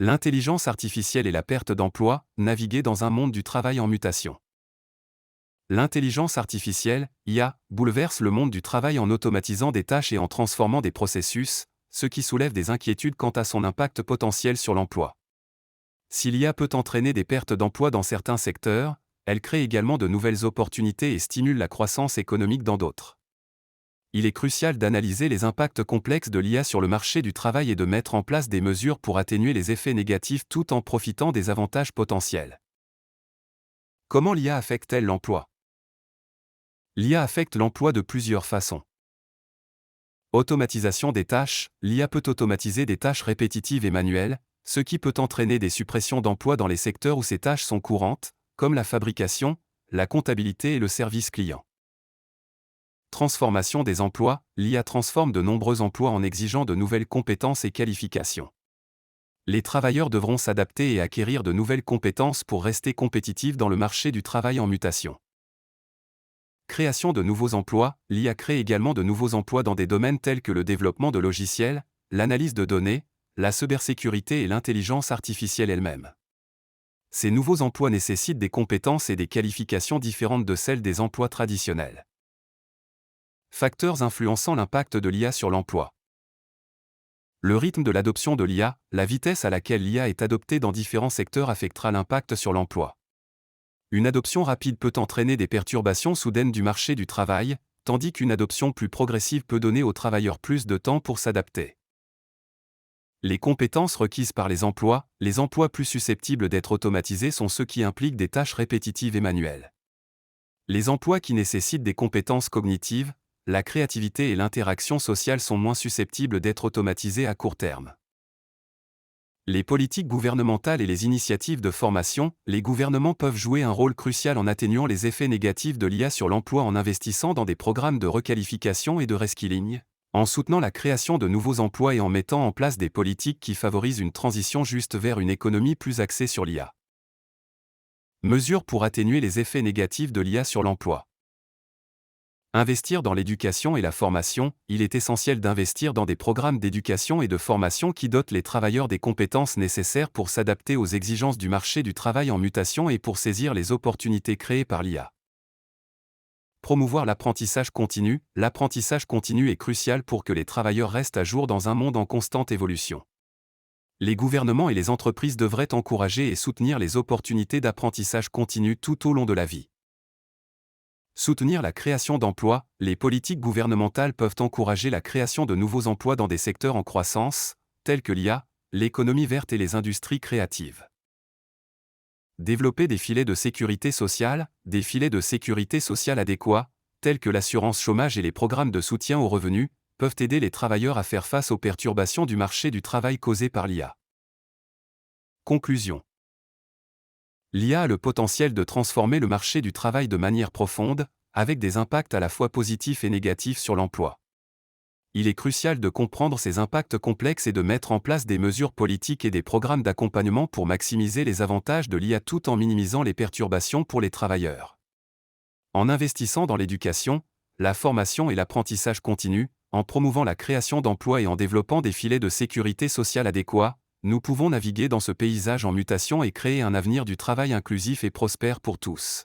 L'intelligence artificielle et la perte d'emploi, naviguer dans un monde du travail en mutation. L'intelligence artificielle, IA, bouleverse le monde du travail en automatisant des tâches et en transformant des processus, ce qui soulève des inquiétudes quant à son impact potentiel sur l'emploi. Si l'IA peut entraîner des pertes d'emploi dans certains secteurs, elle crée également de nouvelles opportunités et stimule la croissance économique dans d'autres. Il est crucial d'analyser les impacts complexes de l'IA sur le marché du travail et de mettre en place des mesures pour atténuer les effets négatifs tout en profitant des avantages potentiels. Comment l'IA affecte-t-elle l'emploi ? L'IA affecte l'emploi de plusieurs façons. Automatisation des tâches, l'IA peut automatiser des tâches répétitives et manuelles, ce qui peut entraîner des suppressions d'emplois dans les secteurs où ces tâches sont courantes, comme la fabrication, la comptabilité et le service client. Transformation des emplois, l'IA transforme de nombreux emplois en exigeant de nouvelles compétences et qualifications. Les travailleurs devront s'adapter et acquérir de nouvelles compétences pour rester compétitifs dans le marché du travail en mutation. Création de nouveaux emplois, l'IA crée également de nouveaux emplois dans des domaines tels que le développement de logiciels, l'analyse de données, la cybersécurité et l'intelligence artificielle elle-même. Ces nouveaux emplois nécessitent des compétences et des qualifications différentes de celles des emplois traditionnels. Facteurs influençant l'impact de l'IA sur l'emploi. Le rythme de l'adoption de l'IA, la vitesse à laquelle l'IA est adoptée dans différents secteurs affectera l'impact sur l'emploi. Une adoption rapide peut entraîner des perturbations soudaines du marché du travail, tandis qu'une adoption plus progressive peut donner aux travailleurs plus de temps pour s'adapter. Les compétences requises par les emplois plus susceptibles d'être automatisés sont ceux qui impliquent des tâches répétitives et manuelles. Les emplois qui nécessitent des compétences cognitives, la créativité et l'interaction sociale sont moins susceptibles d'être automatisés à court terme. Les politiques gouvernementales et les initiatives de formation, les gouvernements peuvent jouer un rôle crucial en atténuant les effets négatifs de l'IA sur l'emploi en investissant dans des programmes de requalification et de reskilling, en soutenant la création de nouveaux emplois et en mettant en place des politiques qui favorisent une transition juste vers une économie plus axée sur l'IA. Mesures pour atténuer les effets négatifs de l'IA sur l'emploi. Investir dans l'éducation et la formation, il est essentiel d'investir dans des programmes d'éducation et de formation qui dotent les travailleurs des compétences nécessaires pour s'adapter aux exigences du marché du travail en mutation et pour saisir les opportunités créées par l'IA. Promouvoir l'apprentissage continu est crucial pour que les travailleurs restent à jour dans un monde en constante évolution. Les gouvernements et les entreprises devraient encourager et soutenir les opportunités d'apprentissage continu tout au long de la vie. Soutenir la création d'emplois, les politiques gouvernementales peuvent encourager la création de nouveaux emplois dans des secteurs en croissance, tels que l'IA, l'économie verte et les industries créatives. Développer des filets de sécurité sociale adéquats, tels que l'assurance chômage et les programmes de soutien aux revenus, peuvent aider les travailleurs à faire face aux perturbations du marché du travail causées par l'IA. Conclusion. L'IA a le potentiel de transformer le marché du travail de manière profonde, avec des impacts à la fois positifs et négatifs sur l'emploi. Il est crucial de comprendre ces impacts complexes et de mettre en place des mesures politiques et des programmes d'accompagnement pour maximiser les avantages de l'IA tout en minimisant les perturbations pour les travailleurs. En investissant dans l'éducation, la formation et l'apprentissage continu, en promouvant la création d'emplois et en développant des filets de sécurité sociale adéquats, nous pouvons naviguer dans ce paysage en mutation et créer un avenir du travail inclusif et prospère pour tous.